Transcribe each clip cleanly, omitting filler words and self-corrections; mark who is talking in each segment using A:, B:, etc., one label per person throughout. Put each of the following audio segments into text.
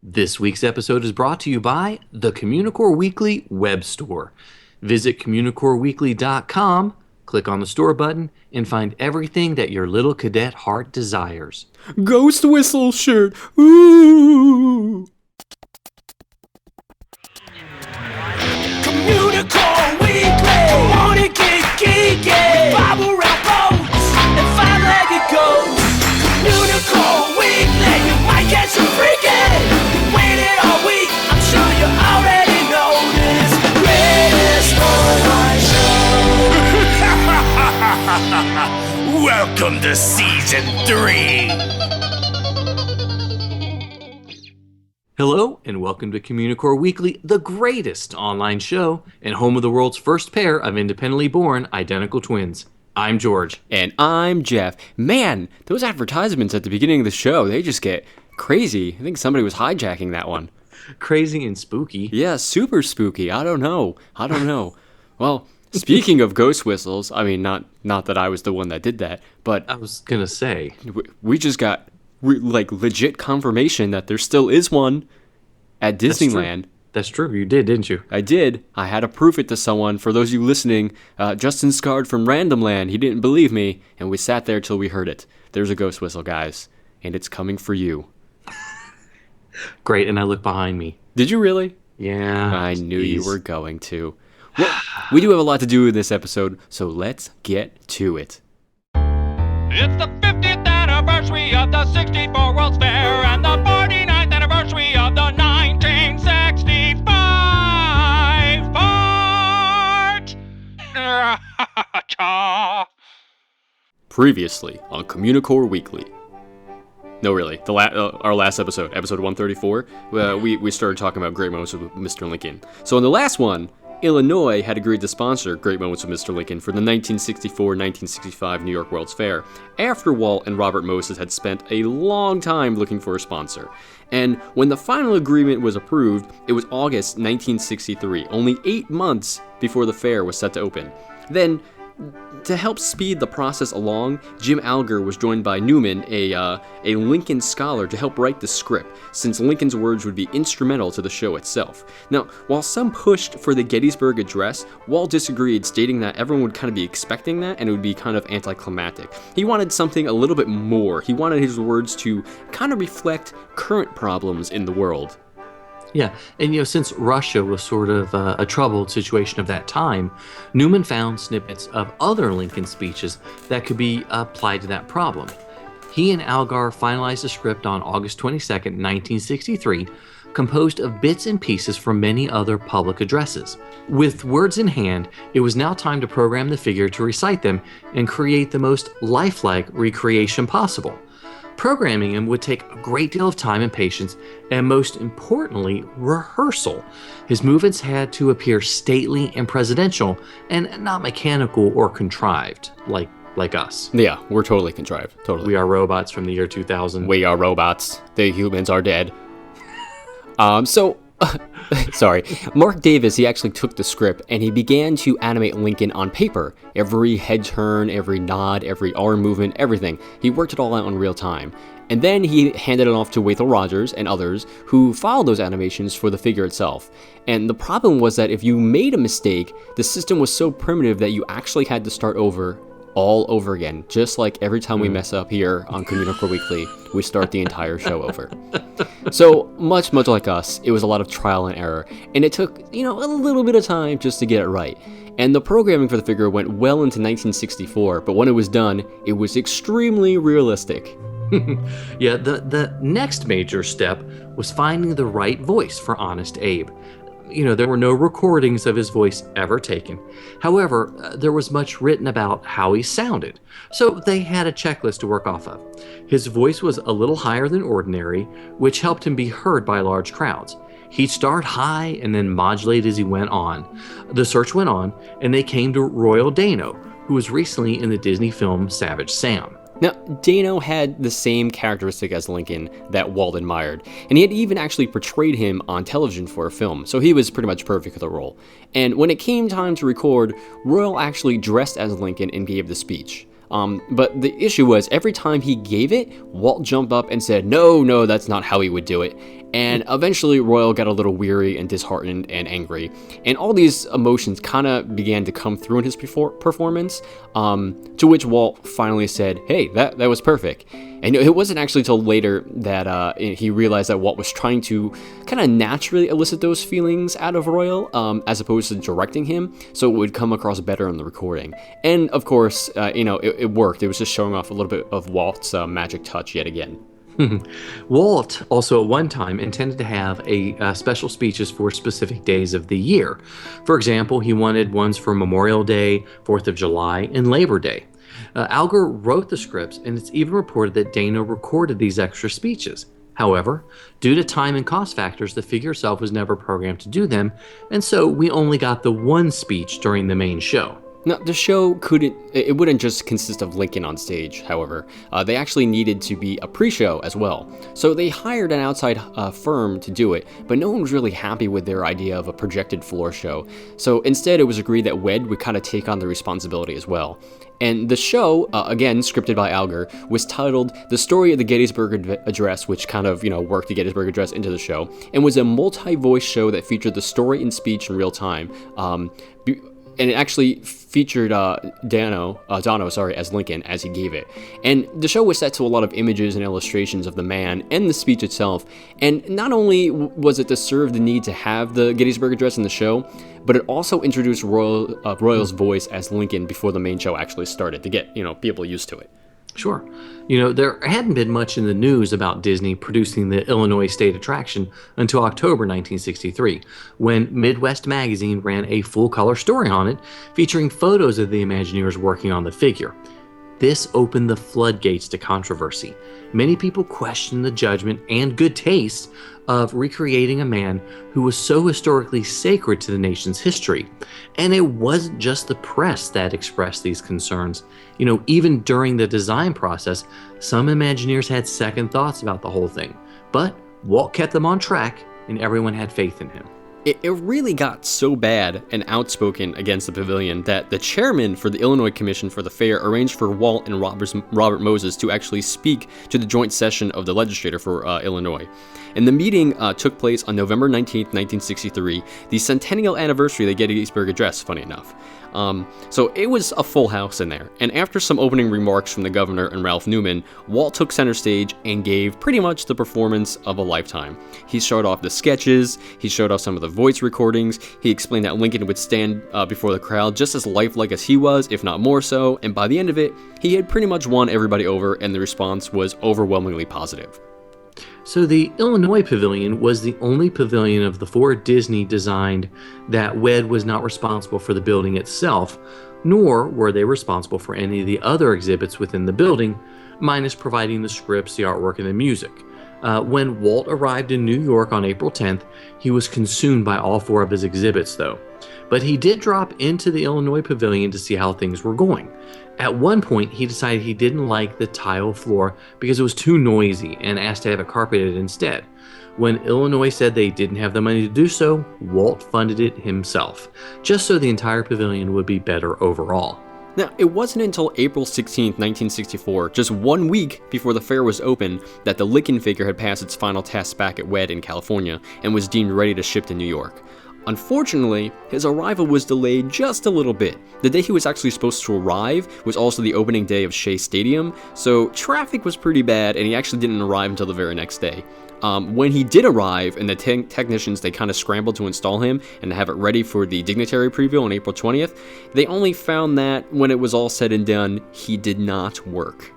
A: This week's episode is brought to you by the Communicore Weekly web store. Visit CommunicoreWeekly.com, click on the store button, and find everything that your little cadet heart desires.
B: Ghost whistle shirt. Ooh.
C: Communicore Weekly. Wanna get geeky? Five around boats and five-legged goats. Communicore Weekly. You might get some freaky. You waited all week. I'm sure you already know this. Greatest online show. Welcome to season 3.
A: Hello, and welcome to Communicore Weekly, the greatest online show and home of the world's first pair of independently born identical twins. I'm George.
B: And I'm Jeff. Man, those advertisements at the beginning of the show, they just get crazy. I think somebody was hijacking that one.
A: Crazy and spooky.
B: Yeah, super spooky. I don't know. Well, speaking of ghost whistles, I mean, not that I was the one that did that, but
A: I was gonna say,
B: we just got legit confirmation that there still is one at Disneyland.
A: That's true. You did, didn't you?
B: I did. I had to prove it to someone. For those of you listening, Justin Scard from Random Land, he didn't believe me, and we sat there till we heard it. There's a ghost whistle, guys, and it's coming for you.
A: Great, and I look behind me.
B: Did you really?
A: Yeah.
B: I knew you were going to. Well, we do have a lot to do in this episode, so let's get to it.
D: It's the 50th anniversary of the 64 World's Fair and the 49th anniversary of the 1965 part.
B: Previously on Communicore Weekly. No, really. Our last episode 134, we started talking about Great Moments with Mr. Lincoln. So in the last one, Illinois had agreed to sponsor Great Moments with Mr. Lincoln for the 1964-1965 New York World's Fair, after Walt and Robert Moses had spent a long time looking for a sponsor. And when the final agreement was approved, it was August 1963, only 8 months before the fair was set to open. Then, to help speed the process along, Jim Alger was joined by Newman, a Lincoln scholar, to help write the script, since Lincoln's words would be instrumental to the show itself. Now, while some pushed for the Gettysburg Address, Walt disagreed, stating that everyone would kind of be expecting that, and it would be kind of anticlimactic. He wanted something a little bit more. He wanted his words to kind of reflect current problems in the world.
A: Yeah, and since Russia was sort of a troubled situation of that time, Newman found snippets of other Lincoln speeches that could be applied to that problem. He and Algar finalized a script on August 22nd, 1963, composed of bits and pieces from many other public addresses. With words in hand, it was now time to program the figure to recite them and create the most lifelike recreation possible. Programming him would take a great deal of time and patience, and most importantly, rehearsal. His movements had to appear stately and presidential, and not mechanical or contrived, like us.
B: Yeah, we're totally contrived. Totally.
A: We are robots from the year 2000.
B: We are robots. The humans are dead. Sorry. Mark Davis, he actually took the script and he began to animate Lincoln on paper. Every head turn, every nod, every arm movement, everything. He worked it all out in real time. And then he handed it off to Wathel Rogers and others who followed those animations for the figure itself. And the problem was that if you made a mistake, the system was so primitive that you actually had to start over all over again. Just like every time we mess up here on Communicore Weekly, we start the entire show over. So, much like us, it was a lot of trial and error, and it took, a little bit of time just to get it right. And the programming for the figure went well into 1964, but when it was done, it was extremely realistic.
A: Yeah, the next major step was finding the right voice for Honest Abe. There were no recordings of his voice ever taken. However, there was much written about how he sounded, so they had a checklist to work off of. His voice was a little higher than ordinary, which helped him be heard by large crowds. He'd start high and then modulate as he went on. The search went on, and they came to Royal Dano, who was recently in the Disney film Savage Sam.
B: Now, Dano had the same characteristic as Lincoln that Walt admired, and he had even actually portrayed him on television for a film, so he was pretty much perfect for the role. And when it came time to record, Royal actually dressed as Lincoln and gave the speech. But the issue was, every time he gave it, Walt jumped up and said, no, that's not how he would do it. And eventually, Royal got a little weary and disheartened and angry. And all these emotions kind of began to come through in his performance, to which Walt finally said, hey, that was perfect. And it wasn't actually till later that he realized that Walt was trying to kind of naturally elicit those feelings out of Royal, as opposed to directing him, so it would come across better on the recording. And of course, it worked. It was just showing off a little bit of Walt's magic touch yet again.
A: Walt also at one time intended to have special speeches for specific days of the year. For example, he wanted ones for Memorial Day, 4th of July, and Labor Day. Alger wrote the scripts, and it's even reported that Dano recorded these extra speeches. However, due to time and cost factors, the figure itself was never programmed to do them, and so we only got the one speech during the main show.
B: Now, the show wouldn't just consist of Lincoln on stage, however. They actually needed to be a pre-show as well. So they hired an outside firm to do it, but no one was really happy with their idea of a projected floor show. So instead, it was agreed that Wed would kind of take on the responsibility as well. And the show, again, scripted by Alger, was titled The Story of the Gettysburg Address, which kind of, worked the Gettysburg Address into the show, and was a multi-voice show that featured the story and speech in real time. And it actually featured Dano as Lincoln as he gave it. And the show was set to a lot of images and illustrations of the man and the speech itself. And not only was it to serve the need to have the Gettysburg Address in the show, but it also introduced Royal's voice as Lincoln before the main show actually started to get, people used to it.
A: Sure. There hadn't been much in the news about Disney producing the Illinois State attraction until October 1963, when Midwest Magazine ran a full-color story on it, featuring photos of the Imagineers working on the figure. This opened the floodgates to controversy. Many people questioned the judgment and good taste of recreating a man who was so historically sacred to the nation's history. And it wasn't just the press that expressed these concerns. Even during the design process, some Imagineers had second thoughts about the whole thing. But Walt kept them on track, and everyone had faith in him.
B: It really got so bad and outspoken against the pavilion that the chairman for the Illinois Commission for the Fair arranged for Walt and Robert Moses to actually speak to the joint session of the legislature for Illinois. And the meeting took place on November 19, 1963, the centennial anniversary of the Gettysburg Address, funny enough. So it was a full house in there, and after some opening remarks from the governor and Ralph Newman, Walt took center stage and gave pretty much the performance of a lifetime. He showed off the sketches, he showed off some of the voice recordings, he explained that Lincoln would stand before the crowd just as lifelike as he was, if not more so, and by the end of it, he had pretty much won everybody over, and the response was overwhelmingly positive.
A: So the Illinois Pavilion was the only pavilion of the four Disney designed that Wed was not responsible for the building itself, nor were they responsible for any of the other exhibits within the building, minus providing the scripts, the artwork, and the music. When Walt arrived in New York on April 10th, he was consumed by all four of his exhibits, though. But he did drop into the Illinois Pavilion to see how things were going. At one point, he decided he didn't like the tile floor because it was too noisy and asked to have it carpeted instead. When Illinois said they didn't have the money to do so, Walt funded it himself, just so the entire pavilion would be better overall.
B: Now, it wasn't until April 16, 1964, just 1 week before the fair was open, that the Lincoln figure had passed its final test back at WED in California and was deemed ready to ship to New York. Unfortunately, his arrival was delayed just a little bit. The day he was actually supposed to arrive was also the opening day of Shea Stadium, so traffic was pretty bad and he actually didn't arrive until the very next day. When he did arrive and the technicians, they kind of scrambled to install him and have it ready for the dignitary preview on April 20th, they only found that when it was all said and done, he did not work.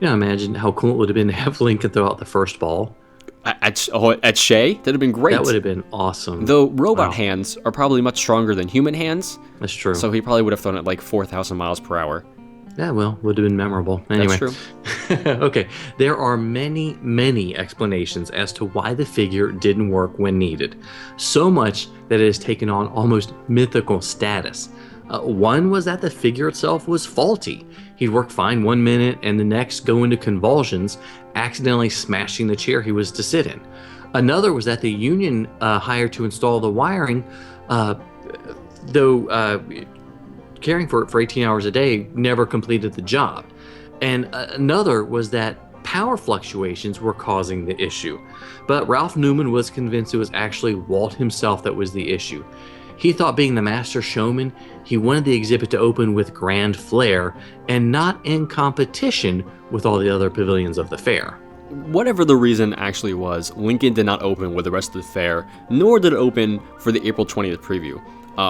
A: Imagine how cool it would have been to have Lincoln throw out the first ball.
B: At Shea? That'd have been great.
A: That would have been awesome.
B: Though robot hands are probably much stronger than human hands.
A: That's true.
B: So he probably would have thrown it like 4,000 miles per hour.
A: Yeah, well, would have been memorable. Anyway.
B: That's true.
A: Okay, there are many explanations as to why the figure didn't work when needed. So much that it has taken on almost mythical status. One was that the figure itself was faulty. He'd work fine 1 minute and the next go into convulsions, accidentally smashing the chair he was to sit in. Another was that the union hired to install the wiring, though caring for it for 18 hours a day, never completed the job. And another was that power fluctuations were causing the issue. But Ralph Newman was convinced it was actually Walt himself that was the issue. He thought, being the master showman, he wanted the exhibit to open with grand flair and not in competition with all the other pavilions of the fair.
B: Whatever the reason actually was, Lincoln did not open with the rest of the fair, nor did it open for the April 20th preview.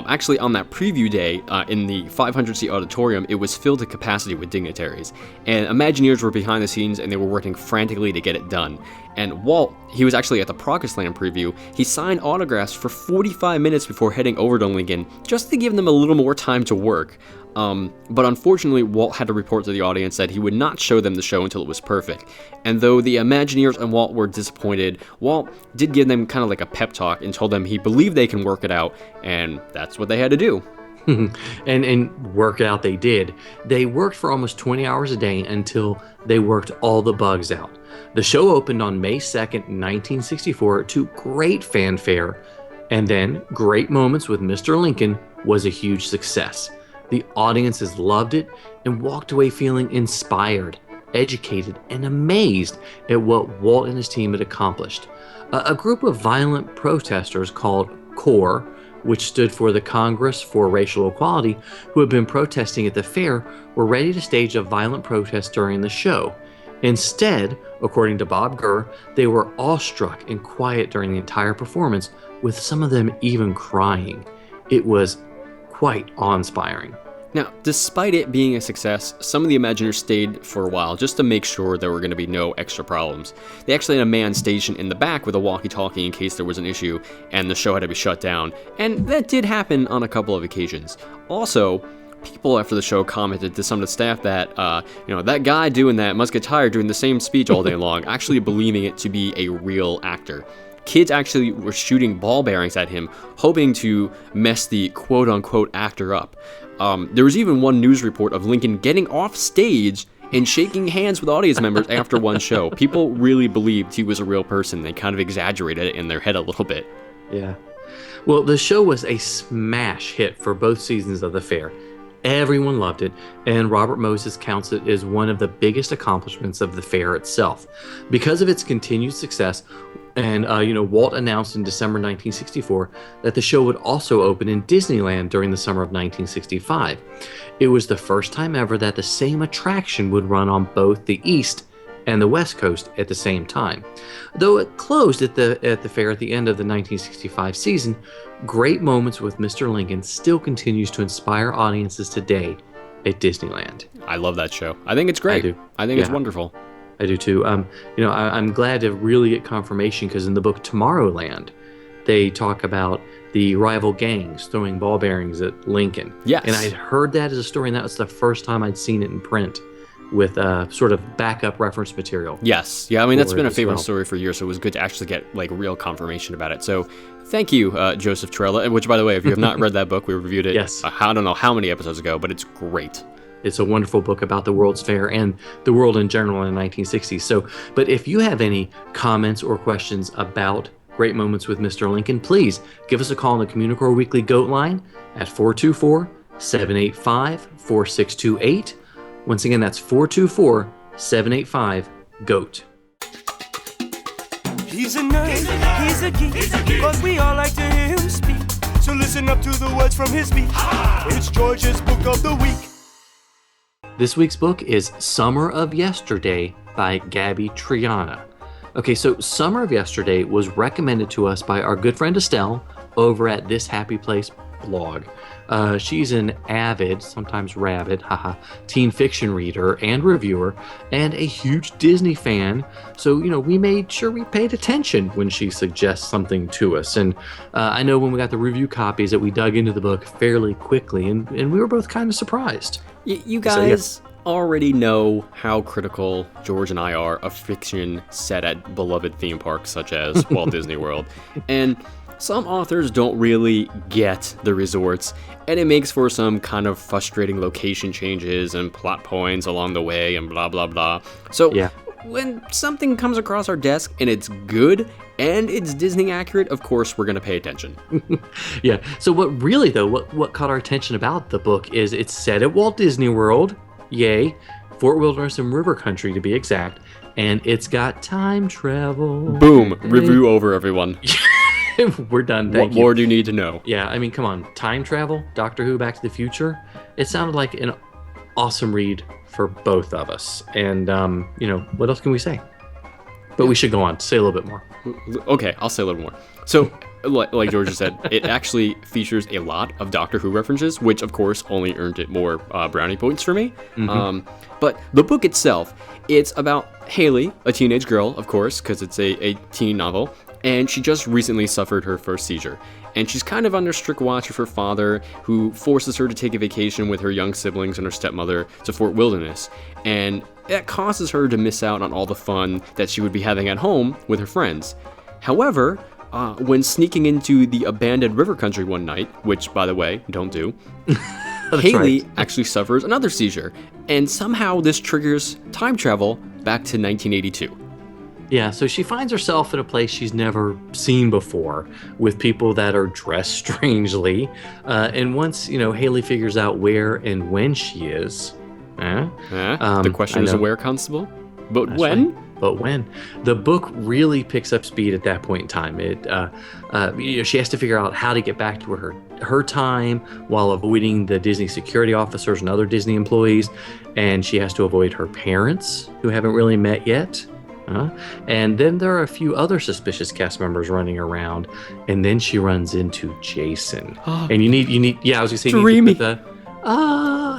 B: Actually, on that preview day, in the 500-seat auditorium, it was filled to capacity with dignitaries. And Imagineers were behind the scenes, and they were working frantically to get it done. And Walt, he was actually at the Progress Land preview. He signed autographs for 45 minutes before heading over to Lincoln, just to give them a little more time to work. But unfortunately, Walt had to report to the audience that he would not show them the show until it was perfect. And though the Imagineers and Walt were disappointed, Walt did give them kind of like a pep talk and told them he believed they can work it out, and that's what they had to do.
A: and work it out they did. They worked for almost 20 hours a day until they worked all the bugs out. The show opened on May 2nd, 1964 to great fanfare, and then Great Moments with Mr. Lincoln was a huge success. The audiences loved it and walked away feeling inspired, educated, and amazed at what Walt and his team had accomplished. A group of violent protesters called CORE, which stood for the Congress for Racial Equality, who had been protesting at the fair, were ready to stage a violent protest during the show. Instead, according to Bob Gurr, they were awestruck and quiet during the entire performance, with some of them even crying. It was quite awe-inspiring.
B: Now, despite it being a success, some of the Imagineers stayed for a while just to make sure there were going to be no extra problems. They actually had a man stationed in the back with a walkie-talkie in case there was an issue and the show had to be shut down, and that did happen on a couple of occasions. Also, people after the show commented to some of the staff that, that guy doing that must get tired doing the same speech all day long, actually believing it to be a real actor. Kids actually were shooting ball bearings at him, hoping to mess the quote-unquote actor up. There was even one news report of Lincoln getting off stage and shaking hands with audience members after one show. People really believed he was a real person. They kind of exaggerated it in their head a little bit.
A: Yeah. Well, the show was a smash hit for both seasons of the fair. Everyone loved it, and Robert Moses counts it as one of the biggest accomplishments of the fair itself. Because of its continued success, and Walt announced in December 1964 that the show would also open in Disneyland during the summer of 1965. It was the first time ever that the same attraction would run on both the East and the West Coast at the same time. Though it closed at the fair at the end of the 1965 season, Great Moments with Mr. Lincoln still continues to inspire audiences today at Disneyland.
B: I love that show. I think it's great.
A: I do.
B: I think it's wonderful.
A: I do too. I'm glad to really get confirmation, because in the book Tomorrowland, they talk about the rival gangs throwing ball bearings at Lincoln.
B: Yes.
A: And I'd heard that as a story, and that was the first time I'd seen it in print with sort of backup reference material.
B: Yes. Yeah, I mean, that's been a favorite story for years, so it was good to actually get real confirmation about it. So thank you, Joseph Torella, which, by the way, if you have not read that book, we reviewed it
A: yes.
B: I don't know how many episodes ago, but it's great.
A: It's a wonderful book about the World's Fair and the world in general in the 1960s. So, but if you have any comments or questions about Great Moments with Mr. Lincoln, please give us a call on the Communicore Weekly GOAT line at 424-785-4628. Once again, that's 424-785-GOAT.
C: He's a nerd, he's a geek, but we all like to hear him speak. So listen up to the words from his speech. It's George's Book of the Week.
A: This week's book is Summer of Yesterday by Gabby Triana. Okay, so Summer of Yesterday was recommended to us by our good friend Estelle over at This Happy Place blog. She's an avid, sometimes rabid, teen fiction reader and reviewer, and a huge Disney fan. So, we made sure we paid attention when she suggests something to us. And I know when we got the review copies that we dug into the book fairly quickly, and we were both kind of surprised.
B: You guys already know how critical George and I are of fiction set at beloved theme parks such as Walt Disney World. And some authors don't really get the resorts, and it makes for some kind of frustrating location changes and plot points along the way and blah, blah, blah. So when something comes across our desk and it's good and it's Disney accurate, of course, we're going to pay attention.
A: Yeah. So what caught our attention about the book is it's set at Walt Disney World. Yay. Fort Wilderness and River Country to be exact, and it's got time travel.
B: Boom. Review over, everyone.
A: We're done.
B: What more do you need to know?
A: Yeah, I mean, come on. Time travel, Doctor Who, Back to the Future. It sounded like an awesome read for both of us. And, what else can we say? But we should go on. Say a little bit more.
B: Okay, I'll say a little more. So, like George said, it actually features a lot of Doctor Who references, which, of course, only earned it more brownie points for me. But the book itself, it's about Haley, a teenage girl, of course, because it's a teen novel, and she just recently suffered her first seizure. And she's kind of under strict watch of her father, who forces her to take a vacation with her young siblings and her stepmother to Fort Wilderness. And that causes her to miss out on all the fun that she would be having at home with her friends. However, when sneaking into the abandoned river country one night, which, by the way, don't do, Haley actually suffers another seizure. And somehow this triggers time travel back to 1982.
A: Yeah, so she finds herself in a place she's never seen before with people that are dressed strangely. And once, Haley figures out where and when she is.
B: The question isn't where, Constable, but
A: That's
B: when?
A: Right. But when? The book really picks up speed at that point in time. She has to figure out how to get back to her time while avoiding the Disney security officers and other Disney employees. And she has to avoid her parents, who haven't really met yet. And then there are a few other suspicious cast members running around, and then she runs into Jason. And you need, I was gonna say,
B: dreamy.
A: You need to put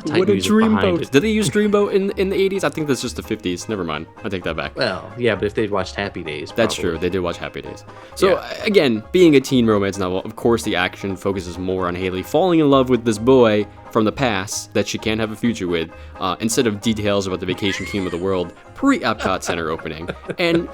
A: the
B: What a dreamboat!
A: it.
B: Did they use dreamboat in the 80s? I think that's just the 50s. Never mind. I take that back.
A: Well, yeah, but if they'd watched Happy Days,
B: That's
A: probably.
B: true. They did watch Happy Days. So again, being a teen romance novel, of course the action focuses more on Haley falling in love with this boy from the past that she can't have a future with, instead of details about the vacation king of the world pre-Epcot Center opening. And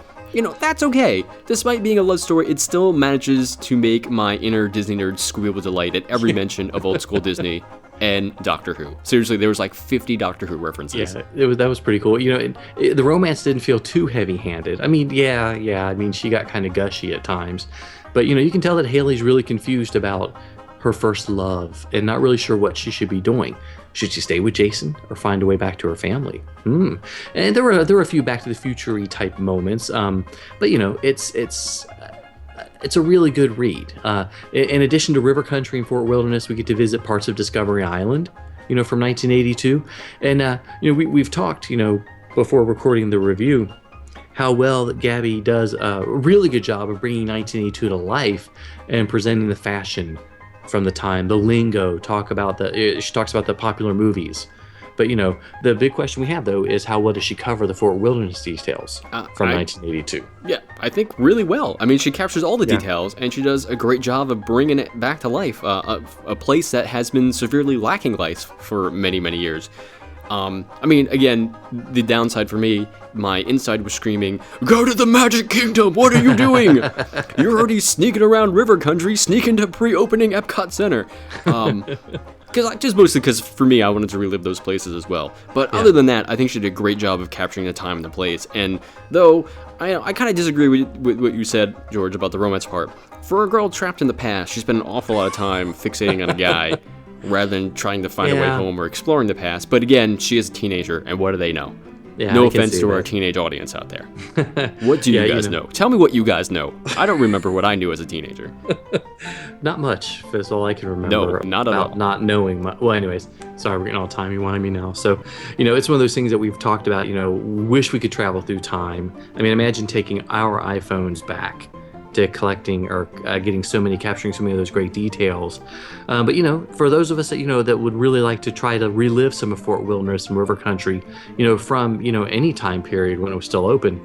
B: that's okay. Despite being a love story, it still manages to make my inner Disney nerd squeal with delight at every mention of old school Disney and Doctor Who. Seriously, there was like 50 Doctor Who references.
A: Yeah, that was pretty cool. The romance didn't feel too heavy-handed. I mean, I mean, she got kind of gushy at times. But, you can tell that Haley's really confused about her first love and not really sure what she should be doing. Should she stay with Jason or find a way back to her family? And there were a few Back to the Future-y type moments. But it's a really good read. In addition to River Country and Fort Wilderness, we get to visit parts of Discovery Island, from 1982. And, we've talked, before recording the review, how well that Gabby does a really good job of bringing 1982 to life and presenting the fashion from the time, the lingo, she talks about the popular movies. But, the big question we have, though, is how well does she cover the Fort Wilderness details from 1982?
B: Yeah, I think really well. I mean, she captures all the details, and she does a great job of bringing it back to life, a place that has been severely lacking life for many, many years. I mean, again, the downside for me, my inside was screaming, "Go to the Magic Kingdom! What are you doing? You're already sneaking around River Country, sneaking to pre-opening Epcot Center." Mostly because for me, I wanted to relive those places as well. But other than that, I think she did a great job of capturing the time and the place. And though I kind of disagree with what you said, George, about the romance part. For a girl trapped in the past, she spent an awful lot of time fixating on a guy rather than trying to find a way home or exploring the past. But again, she is a teenager, and what do they know?
A: Yeah,
B: no offense to our teenage audience out there. What do you guys know? Tell me what you guys know. I don't remember what I knew as a teenager.
A: Not much. That's all I can remember.
B: No, not at all.
A: About not knowing much. Well, anyways, sorry, we're getting all timey-wimey me now. So, it's one of those things that we've talked about, wish we could travel through time. I mean, imagine taking our iPhones back to collecting or capturing so many of those great details. But for those of us that that would really like to try to relive some of Fort Wilderness and River Country, from any time period when it was still open,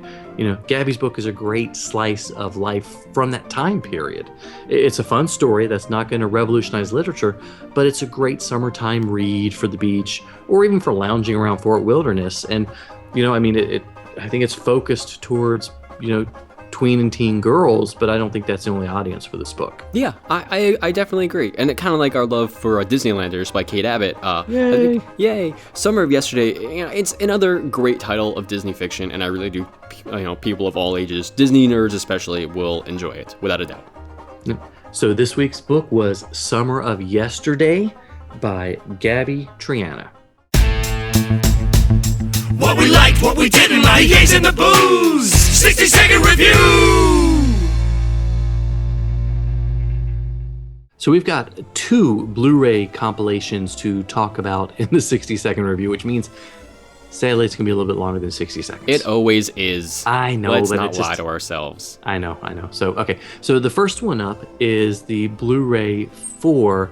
A: Gabby's book is a great slice of life from that time period. It's a fun story that's not going to revolutionize literature, but it's a great summertime read for the beach or even for lounging around Fort Wilderness. And I think it's focused towards tween and teen girls, but I don't think that's the only audience for this book.
B: Yeah, I definitely agree. And it kind of like our love for Disneylanders by Kate Abbott.
A: Yay!
B: Yay! Summer of Yesterday, it's another great title of Disney fiction, and I really do, people of all ages, Disney nerds especially, will enjoy it, without a doubt.
A: So this week's book was Summer of Yesterday by Gabby Triana.
C: What we liked, what we didn't like, gays and the booze. 60-second review.
A: So we've got 2 Blu-ray compilations to talk about in the 60-second review, which means sadly it's going to be a little bit longer than 60 seconds.
B: It always is.
A: I know,
B: Let's
A: but
B: not
A: it's just,
B: lie to ourselves.
A: I know. So, okay. So the first one up is the Blu-ray for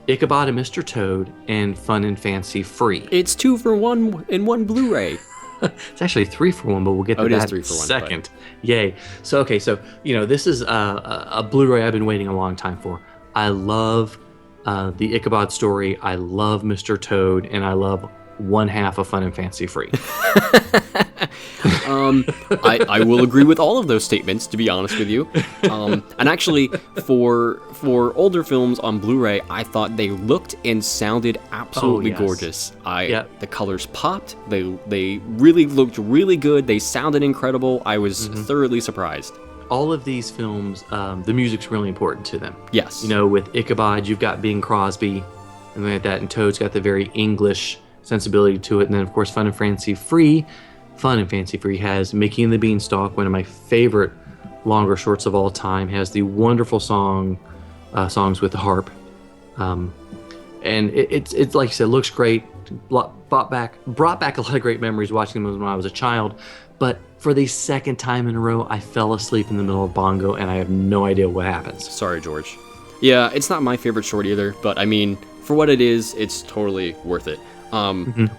A: Ichabod and Mr. Toad and Fun and Fancy Free.
B: It's 2 for 1 in one Blu-ray.
A: It's actually 3 for 1, but we'll get to
B: it is
A: that
B: 3 for 1,
A: second. Yay. So, okay. So, this is a Blu-ray I've been waiting a long time for. I love the Ichabod story. I love Mr. Toad, and I love one half of Fun and Fancy Free.
B: I will agree with all of those statements, to be honest with you. And actually, for older films on Blu-ray, I thought they looked and sounded absolutely gorgeous. The colors popped. They really looked really good. They sounded incredible. I was thoroughly surprised.
A: All of these films, the music's really important to them.
B: Yes.
A: With Ichabod, you've got Bing Crosby, and like that, and Toad's got the very English sensibility to it. And then, of course, Fun and Fancy Free has Mickey and the Beanstalk, one of my favorite longer shorts of all time, has the wonderful songs with the harp. And it's like you said, looks great. Brought back a lot of great memories watching them when I was a child. But for the second time in a row, I fell asleep in the middle of Bongo, and I have no idea what happens.
B: Sorry, George. Yeah, it's not my favorite short either, but I mean, for what it is, it's totally worth it.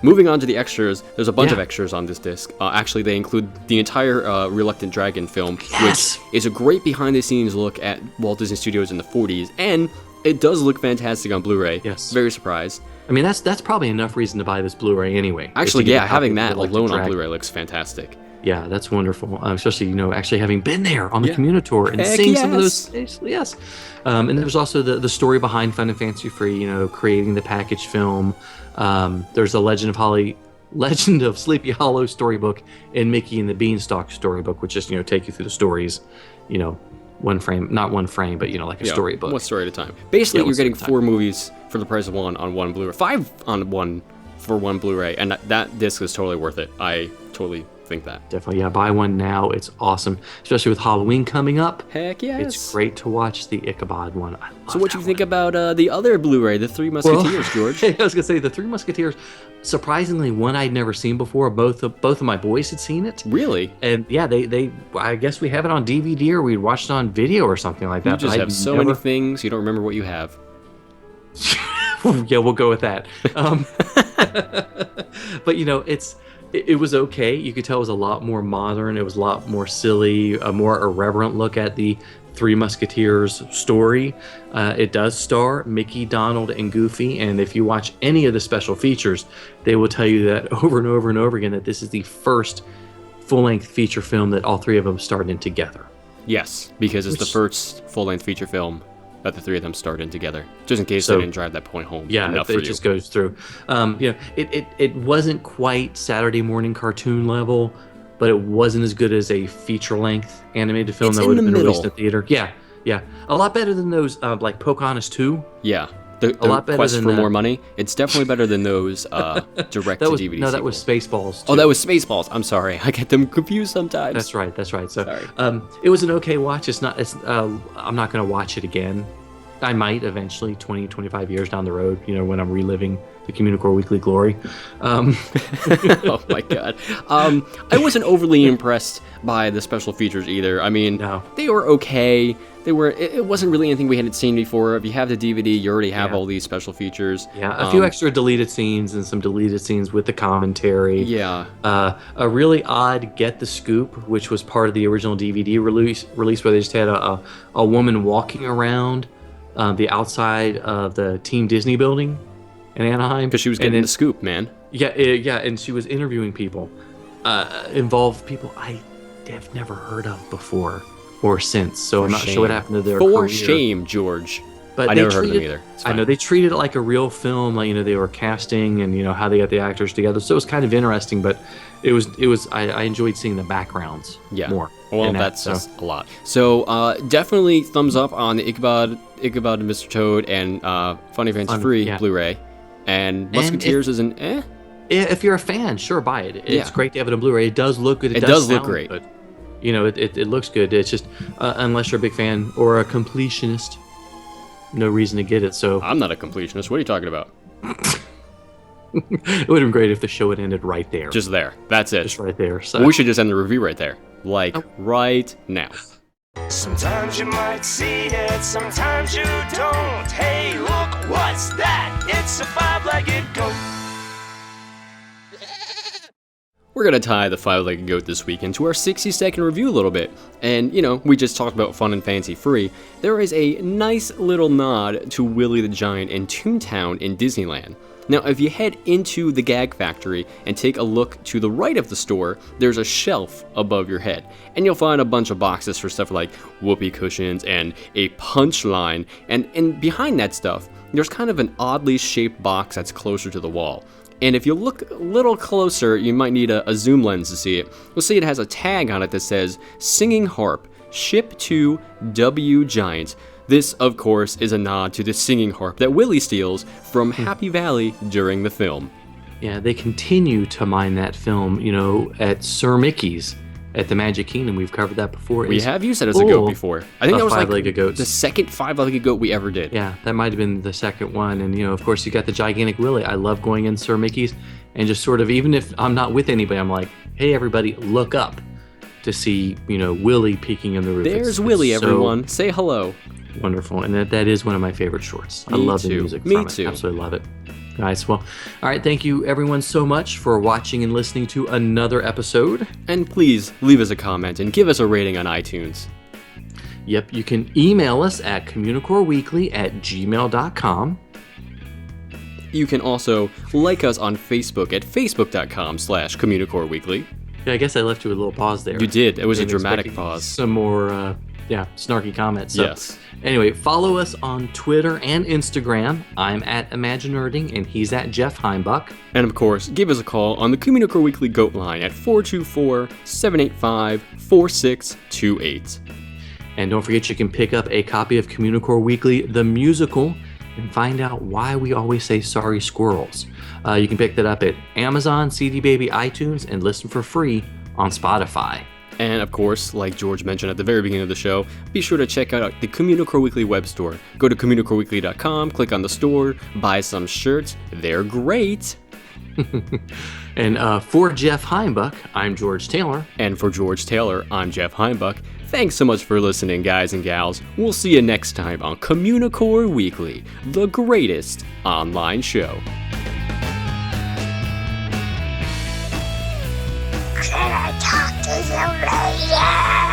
B: Moving on to the extras, there's a bunch of extras on this disc. Actually, they include the entire Reluctant Dragon film, which is a great behind-the-scenes look at Walt Disney Studios in the 40s, and it does look fantastic on Blu-ray.
A: Yes.
B: Very surprised.
A: I mean, that's probably enough reason to buy this Blu-ray anyway.
B: Actually, yeah, having that alone on Blu-ray looks fantastic.
A: Yeah, that's wonderful. Especially, actually having been there on the Communicore and seeing some of those. Yes. And there's also the story behind Fun and Fancy Free, creating the package film. There's a Legend of Sleepy Hollow storybook and Mickey and the Beanstalk storybook, which just, take you through the stories, not one frame, but, like a storybook.
B: One story at a time. Basically, you're getting 4 movies for the price of 1 on one Blu-ray. 5 on one for 1 Blu-ray, and that disc is totally worth it. I totally think that.
A: Definitely, yeah. Buy one now. It's awesome, especially with Halloween coming up.
B: Heck yes.
A: It's great to watch the Ichabod one.
B: So what do you think about the other Blu-ray, The Three Musketeers, George?
A: I was gonna say The Three Musketeers. Surprisingly, one I'd never seen before. Both of my boys had seen it.
B: Really?
A: And yeah, they I guess we have it on DVD or we'd watched it on video or something like that.
B: You just have so many things you don't remember what you have.
A: Yeah, we'll go with that. But it was okay. You could tell it was a lot more modern. It was a lot more silly, a more irreverent look at the Three Musketeers story. It does star Mickey, Donald, and Goofy. And if you watch any of the special features, they will tell you that over and over and over again that this is the first full-length feature film that all 3 of them starred in together.
B: Yes, because it's the first full-length feature film that the 3 of them starred in together, just in case they didn't drive that point home.
A: Yeah, it just goes through. It wasn't quite Saturday morning cartoon level, but it wasn't as good as a feature-length animated film that would have been released in theater. Yeah, a lot better than those like Pocahontas 2.
B: Yeah, the
A: lot better
B: Quest
A: than
B: for
A: that.
B: More Money. It's definitely better than those direct-to-DVD.
A: No, that was Spaceballs 2.
B: Oh, that was Spaceballs. I'm sorry, I get them confused sometimes.
A: That's right. So,
B: sorry.
A: It was an okay watch. I'm not going to watch it again. I might eventually, 20, 25 years down the road, when I'm reliving the Communicore Weekly glory.
B: Oh my god. I wasn't overly impressed by the special features either. I mean, they were okay. It wasn't really anything we hadn't seen before. If you have the DVD, you already have all these special features.
A: Yeah, a few extra deleted scenes and some deleted scenes with the commentary.
B: Yeah.
A: A really odd Get the Scoop, which was part of the original DVD release where they just had a woman walking around the outside of the Team Disney building in Anaheim.
B: Because she was getting the scoop, man.
A: Yeah, and she was interviewing people, involved people I have never heard of before or since, so I'm not sure what happened to their career.
B: For shame, George.
A: But
B: I never heard of them either.
A: I know they treated it like a real film, like they were casting and how they got the actors together. So it was kind of interesting, but it was I enjoyed seeing the backgrounds more.
B: Well, that's just a lot. So definitely thumbs up on the Ichabod and Mr. Toad and Funny Fancy Free Blu-ray, and Musketeers is an eh.
A: If you're a fan, sure, buy it. It's
B: Yeah.
A: great to have it on Blu-ray. It does look good.
B: It does look
A: sound
B: great.
A: good. You know, it looks good. It's just unless you're a big fan or a completionist, no reason to get it. So
B: I'm not a completionist. What are you talking about?
A: it would have been great if the show had ended right there.
B: Just there. That's it.
A: Just right there. So
B: We should just end the review right there. Like, right now.
C: Sometimes you might see it, sometimes you don't. Hey, look, what's that? It's a five-legged goat.
B: We're going to tie the five-legged goat this week into our 60-second review a little bit. And, you know, we just talked about fun and fancy-free. There is a nice little nod to Willie the Giant in Toontown in Disneyland. Now, if you head into the Gag Factory and take a look to the right of the store, there's a shelf above your head. And you'll find a bunch of boxes for stuff like whoopee cushions and a punchline. And behind that stuff, there's kind of an oddly shaped box that's closer to the wall. And if you look a little closer, you might need a zoom lens to see it. You'll see it has a tag on it that says Singing Harp, Ship to W Giant. This, of course, is a nod to the singing harp that Willie steals from Happy Valley during the film.
A: yeah, they continue to mine that film. You know, at Sir Mickey's at the Magic Kingdom. We've covered that before.
B: We
A: It's
B: have used it as a goat
A: full
B: before. I think
A: of
B: that was like
A: five-legged goats.
B: the second five-legged goat we ever did.
A: Yeah, that might have been the second one. And, you know, of course, you got the gigantic Willie. I love going in Sir Mickey's and just sort of, even if I'm not with anybody, I'm like, hey, everybody, look up to see, you know, Willie peeking in the roof.
B: There's
A: It's
B: Willie,
A: so
B: everyone. Say hello.
A: wonderful. And that is one of my favorite shorts. I
B: Me
A: love
B: too.
A: the music
B: Me
A: from
B: too.
A: it. Absolutely love it. Guys, well, all right. Thank you, everyone, so much for watching and listening to another episode.
B: And please leave us a comment and give us a rating on iTunes.
A: Yep, you can email us at communicoreweekly@gmail.com.
B: You can also like us on Facebook at facebook.com/Communicore Weekly.
A: Yeah, I guess I left you with a little pause there.
B: You did. It was a
A: Maybe
B: dramatic
A: expecting
B: pause.
A: Some more, snarky comments. So,
B: Yes.
A: Anyway, follow us on Twitter and Instagram. I'm at Imaginerding, and he's at Jeff Heimbuck.
B: And of course, give us a call on the Communicore Weekly Goat line at 424-785-4628.
A: And don't forget, you can pick up a copy of Communicore Weekly, the musical, and find out why we always say sorry squirrels. You can pick that up at Amazon, CD Baby, iTunes, and listen for free on Spotify.
B: And of course, like George mentioned at the very beginning of the show, be sure to check out the Communicore Weekly web store. Go to communicoreweekly.com, click on the store, buy some shirts. They're great.
A: And for Jeff Heimbuck, I'm George Taylor.
B: And for George Taylor, I'm Jeff Heimbuck. Thanks so much for listening, guys and gals. We'll see you next time on Communicore Weekly, the greatest online show.
E: Can I talk to the radio?